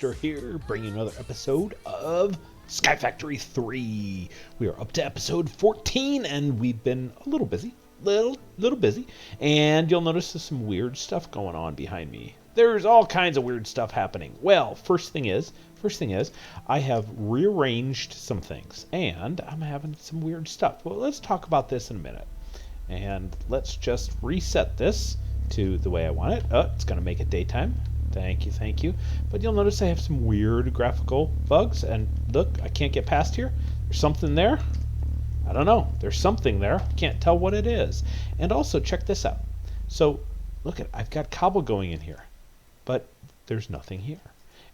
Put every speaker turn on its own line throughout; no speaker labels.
Monster here, bringing another episode of Skyfactory3. We are up to episode 14, and we've been a little busy, little busy, and you'll notice there's some weird stuff going on behind me. There's all kinds of weird stuff happening. Well, first thing is, I have rearranged some things, and I'm having some weird stuff. Well, let's talk about this in a minute. And let's just reset this to the way I want it. Oh, it's going to make it daytime. Thank you. But you'll notice I have some weird graphical bugs. And look, I can't get past here. There's something there. I don't know. There's something there. Can't tell what it is. And also, check this out. So, look I've got cobble going in here. But there's nothing here.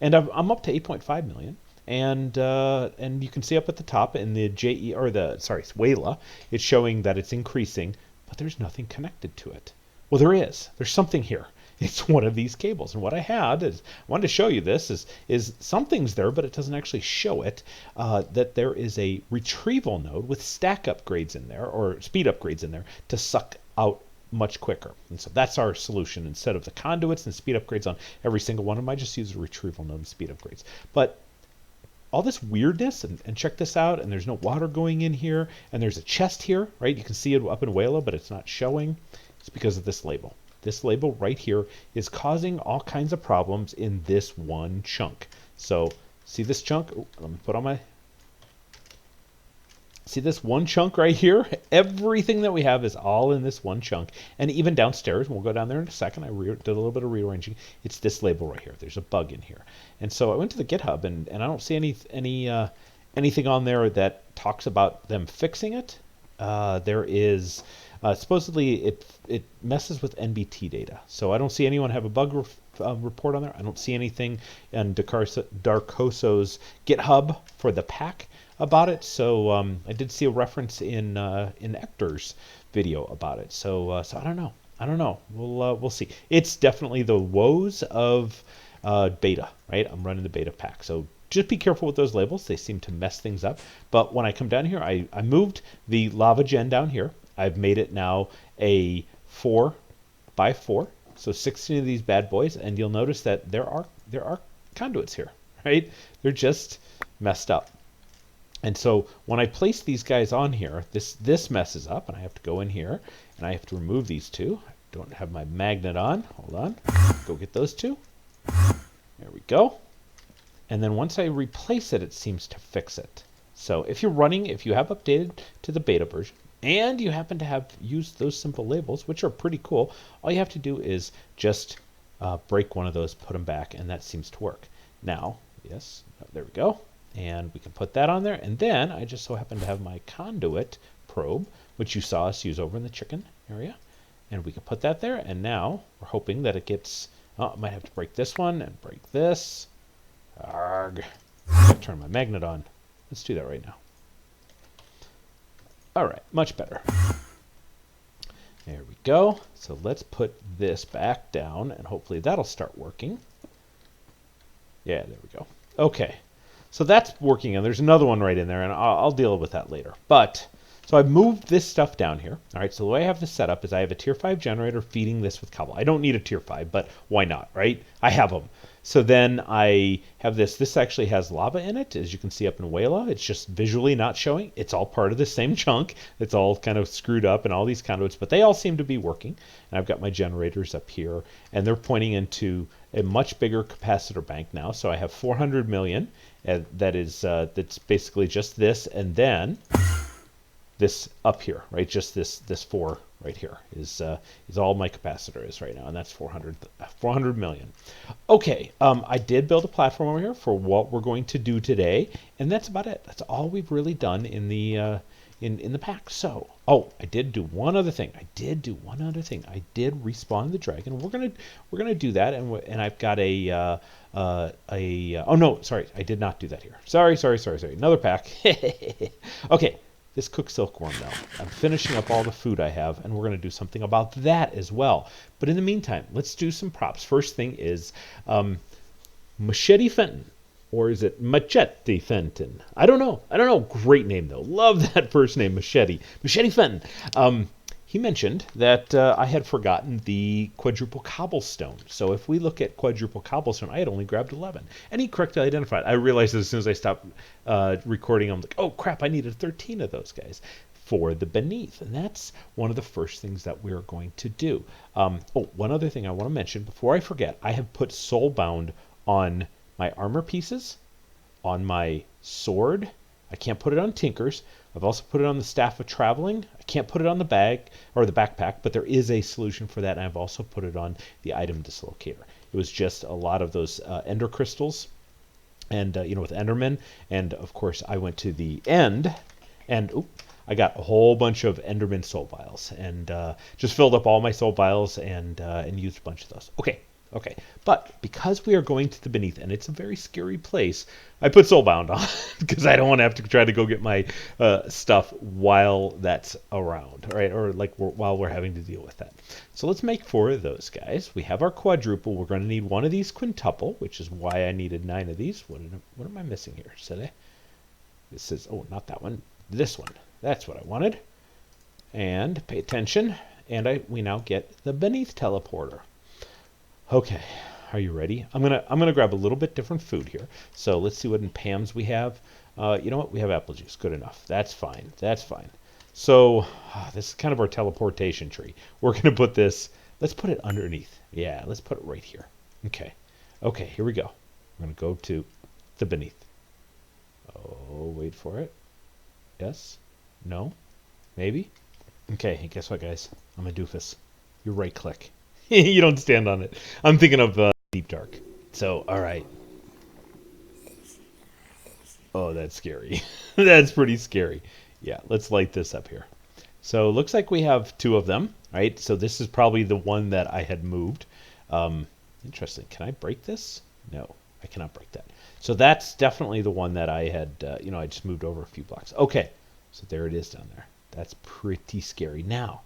And I'm up to 8.5 million. And you can see up at the top in the Wayla, it's showing that it's increasing, but there's nothing connected to it. Well, there is. There's something here. It's one of these cables. And what I wanted to show you this is something's there, but it doesn't actually show it, that there is a retrieval node with stack upgrades in there, or speed upgrades in there, to suck out much quicker. And so that's our solution. Instead of the conduits and speed upgrades on every single one of them, I just use a retrieval node and speed upgrades. But all this weirdness, and check this out, and there's no water going in here, and there's a chest here, right? You can see it up in Wayla, but it's not showing. It's because of this label. This label right here is causing all kinds of problems in this one chunk. So, see this chunk? Ooh, let me put on my... See this one chunk right here? Everything that we have is all in this one chunk. And even downstairs, we'll go down there in a second. I did a little bit of rearranging. It's this label right here. There's a bug in here. And so I went to the GitHub, and I don't see anything on there that talks about them fixing it. There is... supposedly it messes with NBT data. So I don't see anyone have a bug report on there. I don't see anything in Darkoso's GitHub for the pack about it. So I did see a reference in Ector's video about it. So I don't know. We'll see. It's definitely the woes of beta, right? I'm running the beta pack. So just be careful with those labels. They seem to mess things up. But when I come down here, I moved the lava gen down here. I've made it now a 4x4, so 16 of these bad boys, and you'll notice that there are conduits here, right? They're just messed up. And so when I place these guys on here, this messes up, and I have to go in here, and I have to remove these two. I don't have my magnet on. Hold on. Go get those two. There we go. And then once I replace it, it seems to fix it. So if you have updated to the beta version, and you happen to have used those simple labels, which are pretty cool, all you have to do is just break one of those, put them back, and that seems to work. Now, yes, there we go. And we can put that on there. And then I just so happen to have my conduit probe, which you saw us use over in the chicken area. And we can put that there. And now we're hoping that it gets... Oh, I might have to break this one and break this. Arg. I gotta turn my magnet on. Let's do that right now. All right, much better. There we go. So let's put this back down, and hopefully that'll start working. Yeah, there we go. Okay, so that's working, and there's another one right in there, and I'll deal with that later. But, so I've moved this stuff down here. All right, so the way I have this set up is I have a tier 5 generator feeding this with cobble. I don't need a tier 5, but why not, right? I have them. So then I have this. This actually has lava in it, as you can see up in Wayla. It's just visually not showing. It's all part of the same chunk. It's all kind of screwed up and all these conduits, but they all seem to be working. And I've got my generators up here, and they're pointing into a much bigger capacitor bank now. So I have 400 million. That's basically just this, and then this up here, right? Just this 4 right here is all my capacitor is right now, and that's 400 million. Okay, I did build a platform over here for what we're going to do today, and that's about it. That's all we've really done in the pack. So, I did do one other thing. I did respawn the dragon. We're gonna do that, and I've got oh no, sorry, I did not do that here. Sorry. Another pack. Okay. This cooked silkworm now. I'm finishing up all the food I have, and we're going to do something about that as well. But in the meantime, let's do some props. First thing is Machete Fenton. Or is it Machete Fenton? I don't know. Great name, though. Love that first name, Machete. Machete Fenton. he mentioned that I had forgotten the quadruple cobblestone. So if we look at quadruple cobblestone, I had only grabbed 11. And he correctly identified. I realized as soon as I stopped recording, I'm like, oh crap, I needed 13 of those guys for the Beneath. And that's one of the first things that we're going to do. One other thing I want to mention before I forget, I have put Soulbound on my armor pieces, on my sword. I can't put it on Tinker's. I've also put it on the Staff of Traveling. I can't put it on the bag or the backpack, but there is a solution for that. And I've also put it on the item dislocator. It was just a lot of those ender crystals and, with Endermen. And of course, I went to the end and I got a whole bunch of Enderman soul vials and just filled up all my soul vials and used a bunch of those. Okay, but because we are going to the Beneath, and it's a very scary place, I put Soulbound on because I don't want to have to try to go get my stuff while that's around, right? Or like while we're having to deal with that. So let's make 4 of those guys. We have our quadruple. We're going to need 1 of these quintuple, which is why I needed 9 of these. What am I missing here, silly? This is, not that one. This one. That's what I wanted. And pay attention. And we now get the Beneath teleporter. Okay, are you ready? I'm gonna grab a little bit different food here. So let's see what in Pam's we have. You know what? We have apple juice. Good enough. That's fine. That's fine. So this is kind of our teleportation tree. We're gonna put this. Let's put it underneath. Yeah, let's put it right here. Okay. Here we go. I'm gonna go to the Beneath. Oh, wait for it. Yes. No. Maybe. Okay. Hey, guess what, guys? I'm a doofus. You right click. You don't stand on it. I'm thinking of Deep Dark. So, all right. Oh, that's scary. That's pretty scary. Yeah, let's light this up here. So, looks like we have 2 of them, right? So, this is probably the one that I had moved. Interesting. Can I break this? No, I cannot break that. So, that's definitely the one that I had, I just moved over a few blocks. Okay, so there it is down there. That's pretty scary. Now,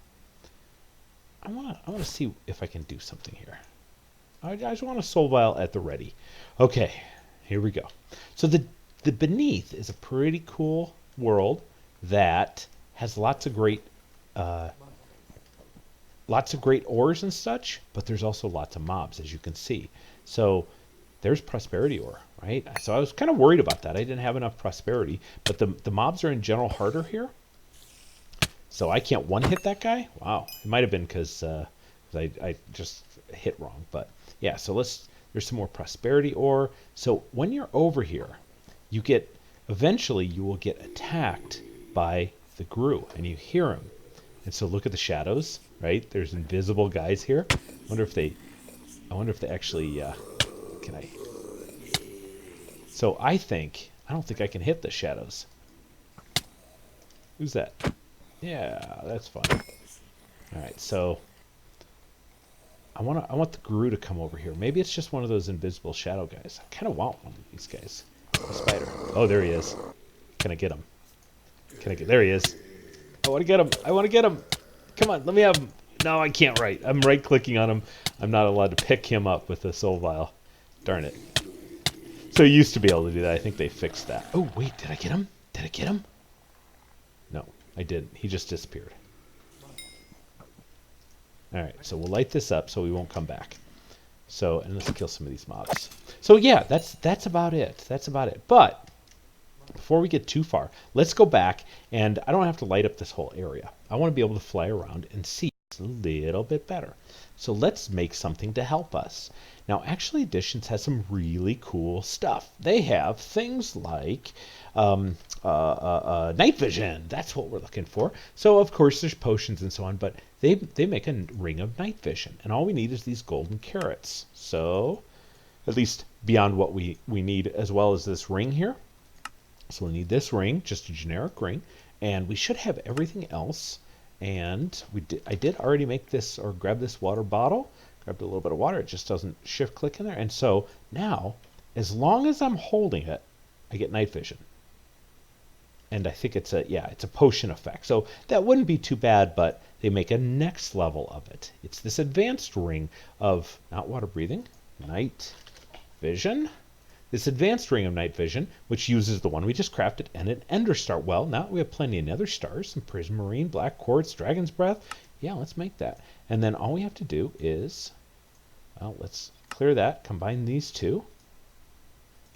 I want to see if I can do something here. I just want a soul vial at the ready. Okay, here we go. So the Beneath is a pretty cool world that has lots of great ores and such, but there's also lots of mobs, as you can see. So there's prosperity ore, right? So I was kind of worried about that. I didn't have enough prosperity, but the mobs are in general harder here. So I can't one-hit that guy? Wow. It might have been because I just hit wrong. But yeah, so there's some more prosperity ore. So when you're over here, eventually you will get attacked by the Gru, and you hear him. And so look at the shadows, right? There's invisible guys here. I wonder if they actually, can I? So I don't think I can hit the shadows. Who's that? Yeah, that's fine. All right, so I want the Guru to come over here. Maybe it's just one of those invisible shadow guys. I kind of want one of these guys. A spider. Oh, there he is. Can I get him? There he is. I want to get him. Come on, let me have him. No, I can't I'm right-clicking on him. I'm not allowed to pick him up with the soul vial. Darn it. So you used to be able to do that. I think they fixed that. Oh, wait, did I get him? No. I didn't. He just disappeared. Alright, so we'll light this up so we won't come back. So, and let's kill some of these mobs. So yeah, that's about it. But before we get too far, let's go back, and I don't have to light up this whole area. I want to be able to fly around and see a little bit better. So let's make something to help us. Now, Actually Editions has some really cool stuff. They have things like night vision. That's what we're looking for. So, of course, there's potions and so on, but they make a ring of night vision, and all we need is these golden carrots. So, at least beyond what we need, as well as this ring here. So we need this ring, just a generic ring, and we should have everything else. And I did already make this, or grab this water bottle. Grabbed a little bit of water. It just doesn't shift click in there. And so now, as long as I'm holding it, I get night vision. And I think it's a potion effect. So that wouldn't be too bad, but they make a next level of it. It's this advanced ring of not water breathing, night vision. This advanced ring of night vision, which uses the one we just crafted, and an ender star. Well, now we have plenty of nether stars, some prismarine, black quartz, dragon's breath. Yeah, let's make that. And then all we have to do is, well, let's clear that, combine these two.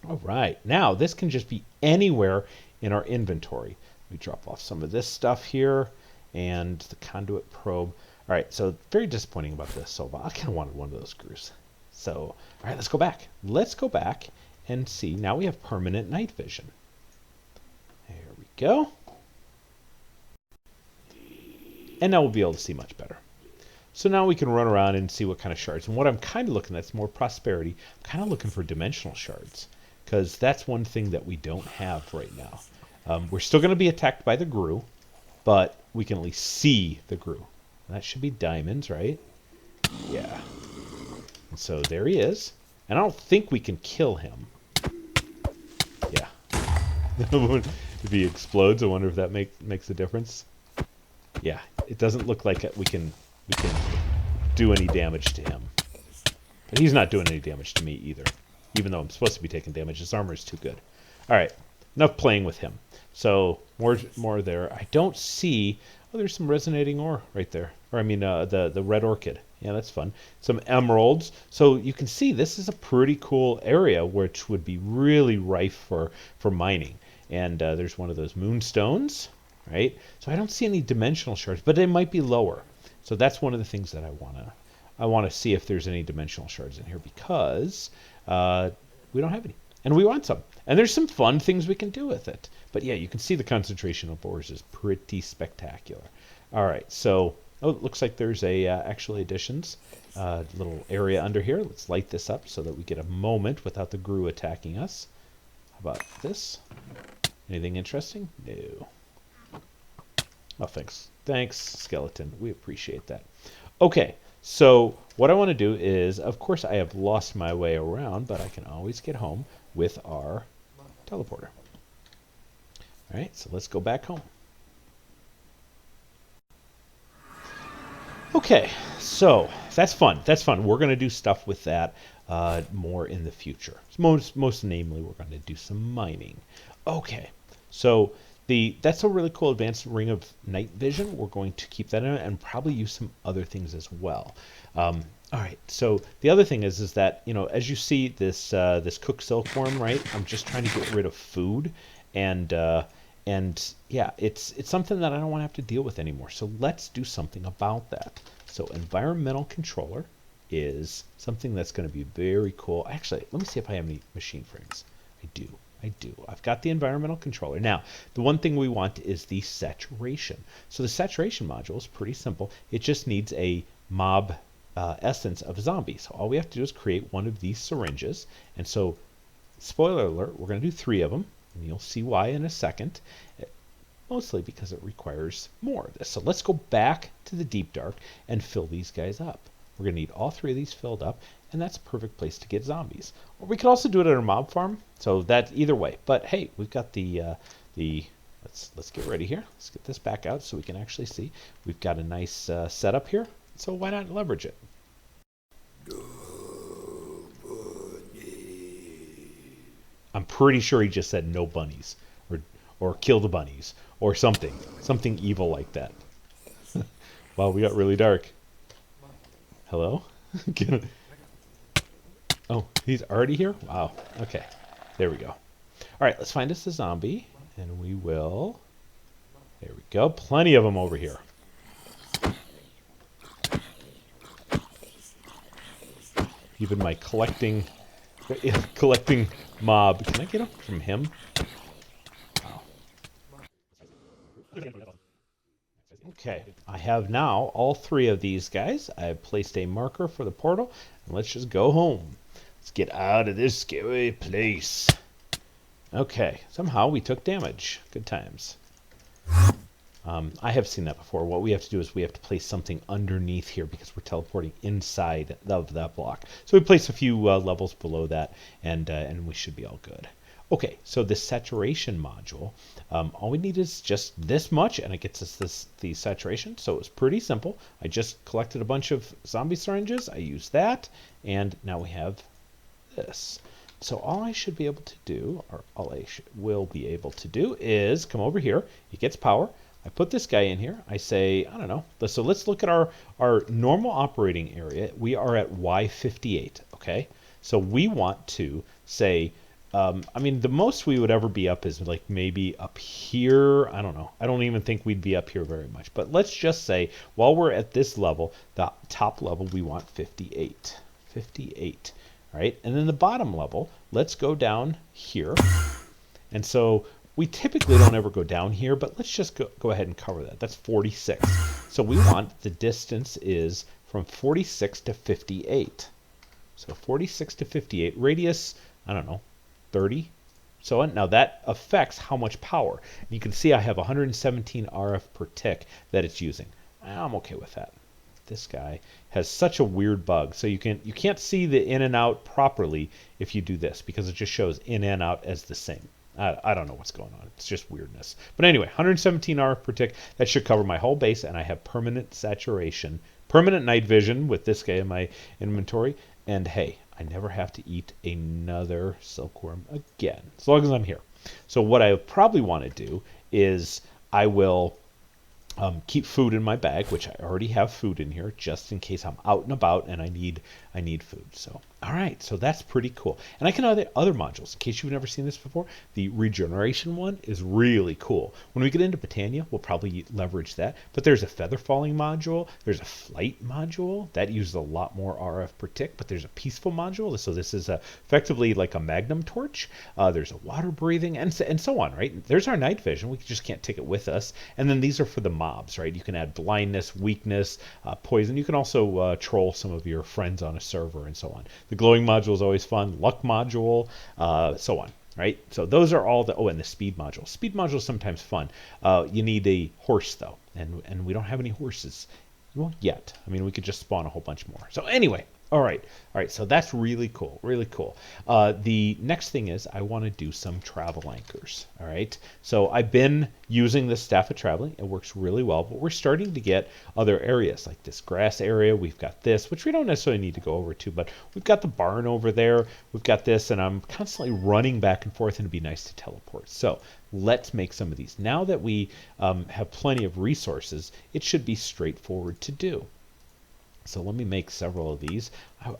All right, now this can just be anywhere in our inventory. We drop off some of this stuff here and the conduit probe. All right, so very disappointing about this. So I kind of wanted one of those screws. So, all right, let's go back. Let's go back and see. Now we have permanent night vision. There we go. And now we'll be able to see much better. So now we can run around and see what kind of shards. And what I'm kind of looking at is more prosperity. I'm kind of looking for dimensional shards, because that's one thing that we don't have right now. We're still going to be attacked by the Gru, but we can at least see the Gru. And that should be diamonds, right? Yeah. And so there he is. And I don't think we can kill him. Yeah. If he explodes, I wonder if that makes a difference. Yeah, it doesn't look like we can do any damage to him. But he's not doing any damage to me either. Even though I'm supposed to be taking damage, his armor is too good. All right, enough playing with him. So more there. I don't see. Oh, there's some resonating ore right there. Or I mean, the red orchid. Yeah, that's fun. Some emeralds. So you can see this is a pretty cool area, which would be really rife for mining. And there's one of those moonstones, right? So I don't see any dimensional shards, but they might be lower. So that's one of the things that I wanna see if there's any dimensional shards in here, because we don't have any, and we want some. And there's some fun things we can do with it. But yeah, you can see the concentration of ores is pretty spectacular. All right, so it looks like there's a actual additions little area under here. Let's light this up so that we get a moment without the Gru attacking us. How about this? Anything interesting? No. Oh, thanks. Thanks, skeleton. We appreciate that. Okay, so what I want to do is, of course, I have lost my way around, but I can always get home with our teleporter. All right, so let's go back home. Okay, so that's fun. That's fun. We're going to do stuff with that more in the future. Most namely, we're going to do some mining. Okay, so that's a really cool advanced ring of night vision. We're going to keep that in it and probably use some other things as well. All right, so the other thing is that, you know, as you see this cooked silkworm, right? I'm just trying to get rid of food, and yeah, it's something that I don't want to have to deal with anymore. So let's do something about that. So environmental controller is something that's going to be very cool. Actually, let me see if I have any machine frames. I do. I've got the environmental controller. Now, the one thing we want is the saturation. So the saturation module is pretty simple. It just needs a mob essence of zombies. So all we have to do is create one of these syringes. And so, spoiler alert, we're going to do 3 of them. And you'll see why in a second. Mostly because it requires more of this. So let's go back to the deep dark and fill these guys up. We're going to need all 3 of these filled up, and that's a perfect place to get zombies. Or we could also do it at our mob farm. So that either way. But hey, we've got let's get ready here. Let's get this back out so we can actually see. We've got a nice setup here. So why not leverage it? I'm pretty sure he just said no bunnies, or kill the bunnies, or something evil like that. Wow, we got really dark. Hello? Oh, he's already here? Wow. Okay, there we go. All right, let's find us a zombie, and we will. There we go. Plenty of them over here. Even my collecting mob. Can I get them from him? Wow. Okay, I have now all 3 of these guys. I have placed a marker for the portal, and let's just go home. Let's get out of this scary place. Okay, somehow we took damage. Good times. I have seen that before. What we have to do is we have to place something underneath here because we're teleporting inside of that block. So we place a few levels below that, and we should be all good. Okay, so this saturation module, all we need is just this much, and it gets us the saturation. So it's pretty simple. I just collected a bunch of zombie syringes. I used that, and now we have this. So all I should be able to do, or all I will be able to do, is come over here. It gets power. I put this guy in here. I say, I don't know. So let's look at our normal operating area. We are at Y58, okay? So we want to say, I mean, the most we would ever be up is like maybe up here. I don't know. I don't even think we'd be up here very much. But let's just say while we're at this level, the top level, we want 58. 58, all right? And then the bottom level, let's go down here. And so we typically don't ever go down here, but let's just go ahead and cover that. That's 46. So we want the distance is from 46 to 58. So 46 to 58, radius, I don't know, 30. So now that affects how much power. You can see I have 117 RF per tick that it's using. I'm okay with that. This guy has such a weird bug. So you can't see the in and out properly if you do this because it just shows in and out as the same. I don't know what's going on. It's just weirdness. But anyway, 117 RF per tick. That should cover my whole base, and I have permanent saturation, permanent night vision with this guy in my inventory. And hey, I never have to eat another silkworm again, as long as I'm here. So what I probably want to do is I will keep food in my bag, which I already have food in here, just in case I'm out and about and I need food. So, all right, so that's pretty cool. And I can add other modules. In case you've never seen this before, the regeneration one is really cool. When we get into Botania, we'll probably leverage that. But there's a feather falling module. There's a flight module. That uses a lot more RF per tick, but there's a peaceful module. So this is effectively like a magnum torch. There's a water breathing and so on, right? There's our night vision. We just can't take it with us. And then these are for the mobs, right? You can add blindness, weakness, poison. You can also troll some of your friends on a server and so on. The glowing module is always fun. Luck module, so on, right? So those are all the, oh, and the speed module. Speed module is sometimes fun. You need a horse though, and we don't have any horses. Well, yet. I mean, we could just spawn a whole bunch more. So anyway, all right. So that's really cool, really cool. The next thing is I want to do some travel anchors. All right. So I've been using this Staff of Traveling. It works really well, but we're starting to get other areas like this grass area. We've got this, which we don't necessarily need to go over to, but we've got the barn over there. We've got this, and I'm constantly running back and forth, and it'd be nice to teleport. So let's make some of these. Now that we have plenty of resources, it should be straightforward to do. So let me make several of these.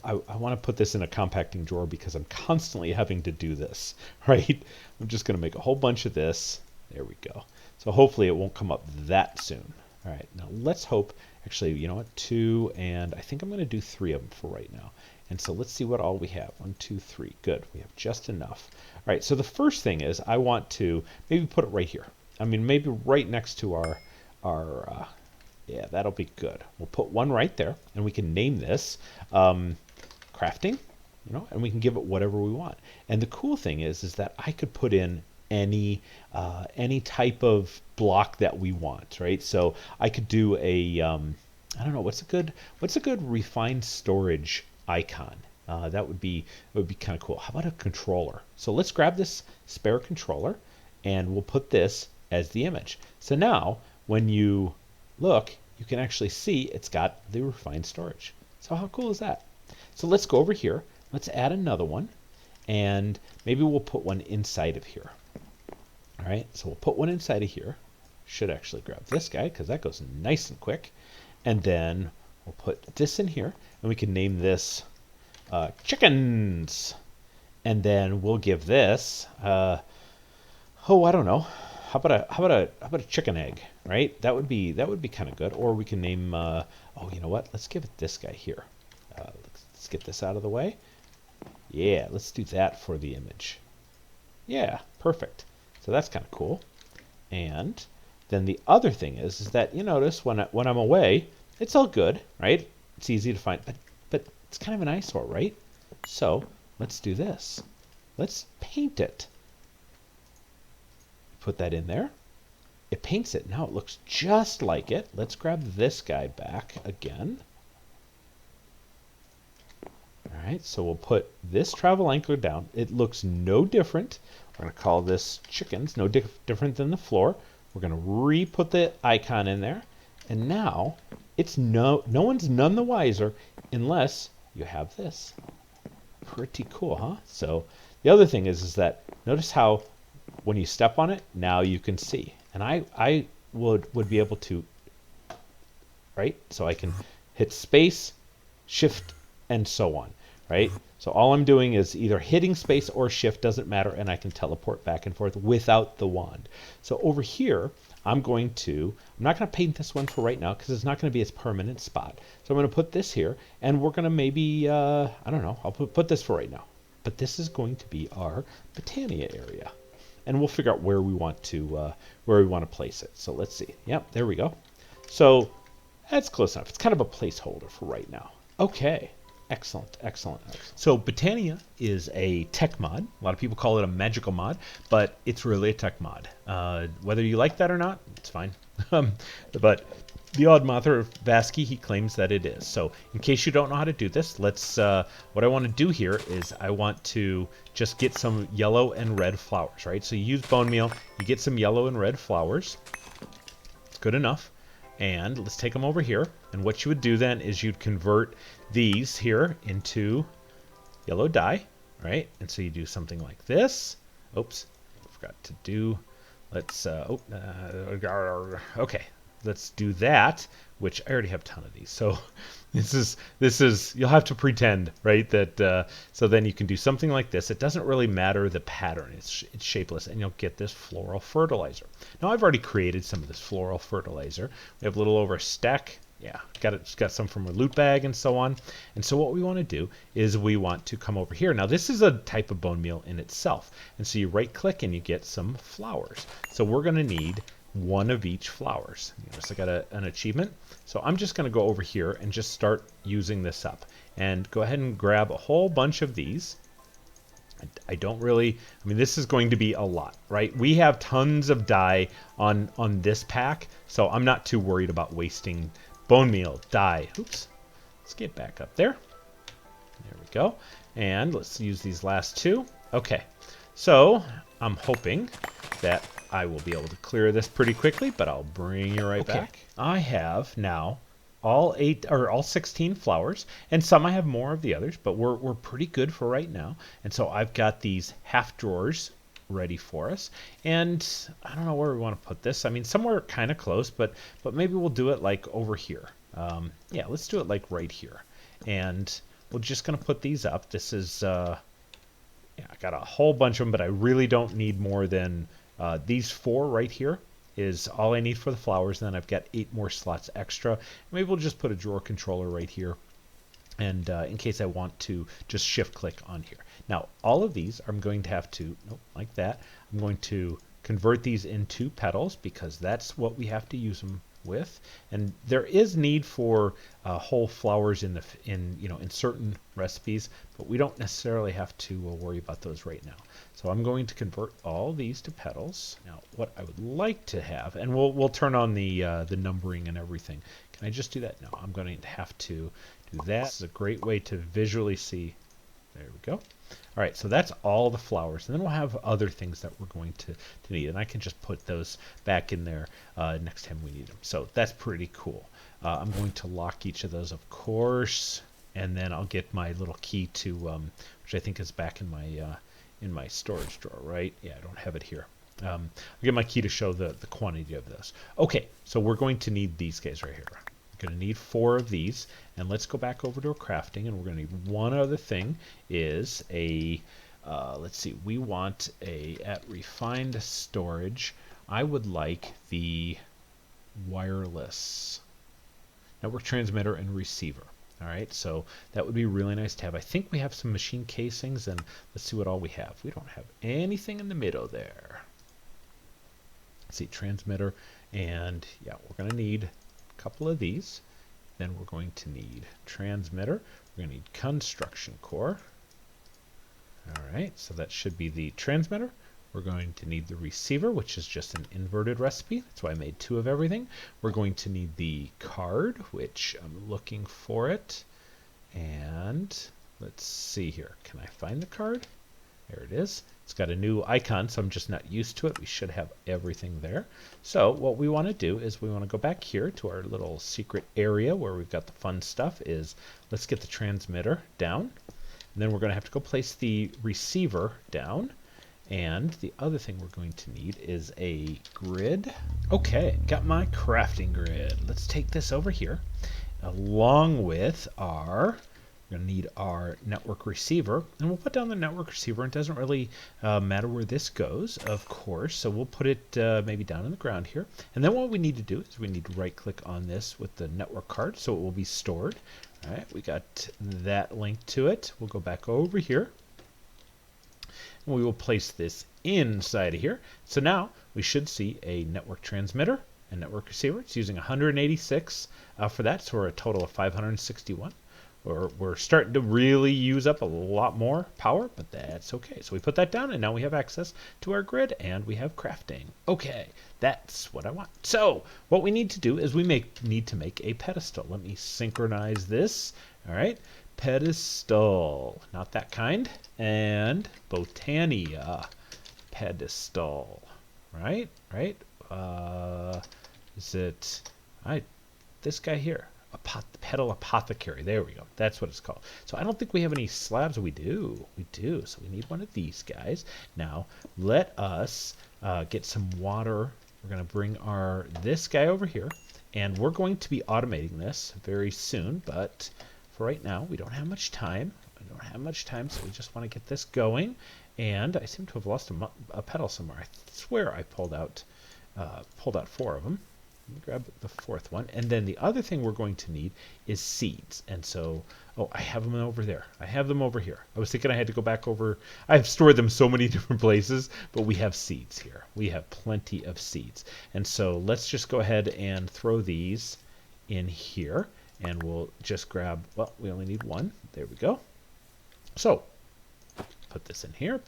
I want to put this in a compacting drawer because I'm constantly having to do this, right? I'm just going to make a whole bunch of this. There we go. So hopefully it won't come up that soon. All right, now let's hope, actually, you know what, 2, and I think I'm going to do 3 of them for right now. And so let's see what all we have. 1, 2, 3. Good, we have just enough. All right, so the first thing is I want to maybe put it right here. I mean, maybe right next to our yeah, that'll be good. We'll put one right there, and we can name this crafting, you know, and we can give it whatever we want. And the cool thing is that I could put in any type of block that we want, right? So I could do a I don't know, what's a good refined storage icon? That would be kind of cool. How about a controller? So let's grab this spare controller, and we'll put this as the image. So now when you look, you can actually see it's got the refined storage. So how cool is that? So let's go over here. Let's add another one, and maybe we'll put one inside of here. All right, so we'll put one inside of here. Should actually grab this guy because that goes nice and quick. And then we'll put this in here, and we can name this chickens. And then we'll give this, oh, I don't know. How about a chicken egg, right? That would be kind of good. Or we can name. Oh, you know what? Let's give it this guy here. Let's get this out of the way. Yeah, let's do that for the image. Yeah, perfect. So that's kind of cool. And then the other thing is that you notice when I'm away, it's all good, right? It's easy to find, but it's kind of an eyesore, right? So let's do this. Let's paint it. Put that in there. It paints it. Now it looks just like it. Let's grab this guy back again. All right, so we'll put this travel anchor down. It looks no different. We're going to call this chickens, no different than the floor. We're going to re-put the icon in there. And now it's no one's none the wiser unless you have this. Pretty cool, huh? So the other thing is that notice how when you step on it, now you can see. And I would be able to, right? So I can hit space, shift, and so on, right? So all I'm doing is either hitting space or shift, doesn't matter, and I can teleport back and forth without the wand. So over here, I'm not going to paint this one for right now because it's not going to be its permanent spot. So I'm going to put this here, and we're going to maybe, I don't know, I'll put this for right now. But this is going to be our Botania area. And we'll figure out where we want to place it. So let's see. Yep, there we go. So that's close enough. It's kind of a placeholder for right now. Okay. Excellent, excellent, excellent. So Botania is a tech mod. A lot of people call it a magical mod, but it's really a tech mod. Whether you like that or not, it's fine. But the odd author of Vasky, he claims that it is. So in case you don't know how to do this, let's. What I want to do here is I want to just get some yellow and red flowers, right? So you use bone meal, you get some yellow and red flowers. It's good enough. And let's take them over here. And what you would do then is you'd convert these here into yellow dye, right? And so you do something like this. Oops, I forgot to do. Let's, okay. Let's do that, which I already have a ton of these. So this is you'll have to pretend, right? That so then you can do something like this. It doesn't really matter the pattern. It's shapeless, and you'll get this floral fertilizer. Now I've already created some of this floral fertilizer. We have a little over a stack. Yeah, got some from a loot bag and so on. And so what we want to do is we want to come over here. Now this is a type of bone meal in itself. And so you right click and you get some flowers. So we're going to need one of each flowers. Notice I got an achievement. So I'm just going to go over here and just start using this up. And go ahead and grab a whole bunch of these. I don't really, I mean, this is going to be a lot, right? We have tons of dye on this pack, so I'm not too worried about wasting bone meal, dye. Oops. Let's get back up there. There we go. And let's use these last two. Okay. So I'm hoping that I will be able to clear this pretty quickly, but I'll bring you right back. I have now all 16 flowers, and some I have more of the others, but we're pretty good for right now. And so I've got these half drawers ready for us, and I don't know where we want to put this. I mean, somewhere kind of close, but maybe we'll do it like over here. Yeah, let's do it like right here, and we're just gonna put these up. This is yeah, I got a whole bunch of them, but I really don't need more than these 4 right here is all I need for the flowers. And then I've got 8 more slots extra. Maybe we'll just put a drawer controller right here, and in case I want to just shift click on here. Now all of these I'm going to have to, nope, like that. I'm going to convert these into petals because that's what we have to use them with. And there is need for whole flowers in certain recipes, but we don't necessarily have to worry about those right now. So I'm going to convert all these to petals. Now what I would like to have, and we'll turn on the numbering and everything. Can I just do that? No, I'm going to have to do that. This is a great way to visually see. There we go. All right, so that's all the flowers. And then we'll have other things that we're going to need. And I can just put those back in there next time we need them. So that's pretty cool. I'm going to lock each of those, of course. And then I'll get my little key to, which I think is back in my storage drawer, right? Yeah, I don't have it here. I'll get my key to show the quantity of those. Okay, so we're going to need these guys right here. Going to need 4 of these, and let's go back over to our crafting, and we're going to need one other thing is a let's see, we want at refined storage, I would like the wireless network transmitter and receiver. All right, so that would be really nice to have. I think we have some machine casings, and let's see what all we have. We don't have anything in the middle there. Let's see, transmitter, and yeah, we're going to need couple of these. Then we're going to need transmitter. We're going to need construction core. All right, so that should be the transmitter. We're going to need the receiver, which is just an inverted recipe. That's why I made 2 of everything. We're going to need the card, which I'm looking for it. And let's see here. Can I find the card? There it is. It's got a new icon, so I'm just not used to it. We should have everything there. So what we want to do is we want to go back here to our little secret area where we've got the fun stuff. Let's get the transmitter down. And then we're going to have to go place the receiver down. And the other thing we're going to need is a grid. Okay, got my crafting grid. Let's take this over here along with our, we're going to need our network receiver, and we'll put down the network receiver. It doesn't really matter where this goes, of course, so we'll put it maybe down on the ground here. And then what we need to do is we need to right click on this with the network card so it will be stored. All right, we got that linked to it. We'll go back over here. We will place this inside of here. So now we should see a network transmitter and network receiver. It's using 186 for that, so we're a total of 561. We're starting to really use up a lot more power, but that's okay. So we put that down, and now we have access to our grid, and we have crafting. Okay, that's what I want. So what we need to do is we need to make a pedestal. Let me synchronize this. All right. Pedestal, not that kind, and Botania pedestal, right? Is it this guy here? Pedal apothecary. There we go. That's what it's called. So I don't think we have any slabs. We do. So we need one of these guys. Now let us get some water. We're going to bring this guy over here, and we're going to be automating this very soon, but for right now, we don't have much time. So we just want to get this going. And I seem to have lost a pedal somewhere. I swear I pulled out 4 of them. Let me grab the 4th one. And then the other thing we're going to need is seeds. And so, I have them over there. I have them over here. I was thinking I had to go back over. I've stored them so many different places, but we have seeds here. We have plenty of seeds. And so let's just go ahead and throw these in here. And we'll just grab, well, we only need 1. There we go. So, put this in here,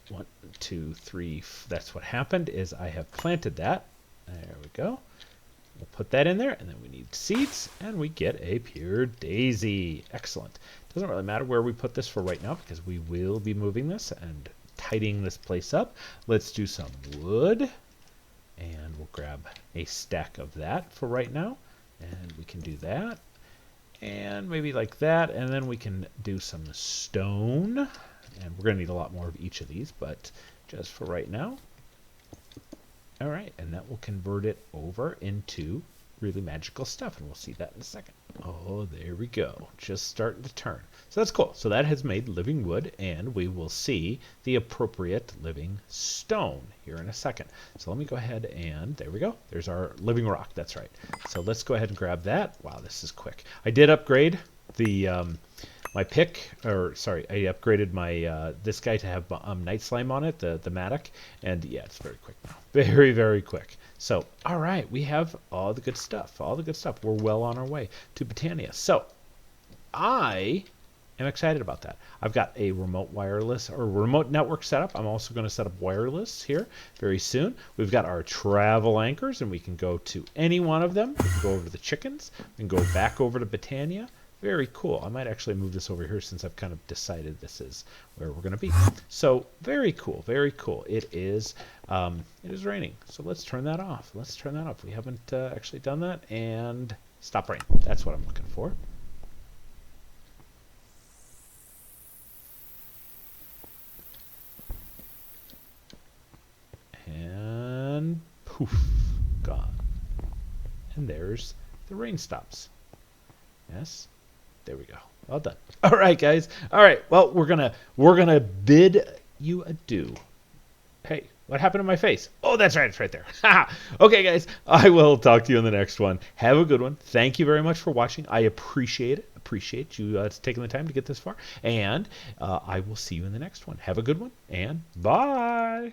1, 2, 3. That's what happened is I have planted that. There we go. We'll put that in there, and then we need seeds, and we get a pure daisy. Excellent. Doesn't really matter where we put this for right now because we will be moving this and tidying this place up. Let's do some wood, and we'll grab a stack of that for right now. And we can do that, and maybe like that, and then we can do some stone, and we're going to need a lot more of each of these, but just for right now. All right, and that will convert it over into really magical stuff, and we'll see that in a second. Oh, there we go, just starting to turn. So that's cool. So that has made living wood, and we will see the appropriate living stone here in a second. So let me go ahead and, there we go. There's our living rock, that's right. So let's go ahead and grab that. Wow, this is quick. I did upgrade the my pick, or sorry, I upgraded my this guy to have night slime on it, the Matic, and yeah, it's very quick now. Very, very quick. So, all right, we have all the good stuff. We're well on our way to Botania. So, I am excited about that. I've got a remote wireless or remote network setup. I'm also going to set up wireless here very soon. We've got our travel anchors, and we can go to any one of them. We can go over to the chickens. We can go back over to Botania. Very cool. I might actually move this over here since I've kind of decided this is where we're going to be. So very cool, very cool. It is raining. So let's turn that off. We haven't actually done that. And stop rain. That's what I'm looking for. And poof, gone. And there's the rain stops. Yes. There we go. Well done. All right, guys. All right. Well, we're gonna bid you adieu. Hey, what happened to my face? Oh, that's right. It's right there. Okay, guys. I will talk to you in the next one. Have a good one. Thank you very much for watching. I appreciate it. Appreciate you taking the time to get this far. And I will see you in the next one. Have a good one, and bye.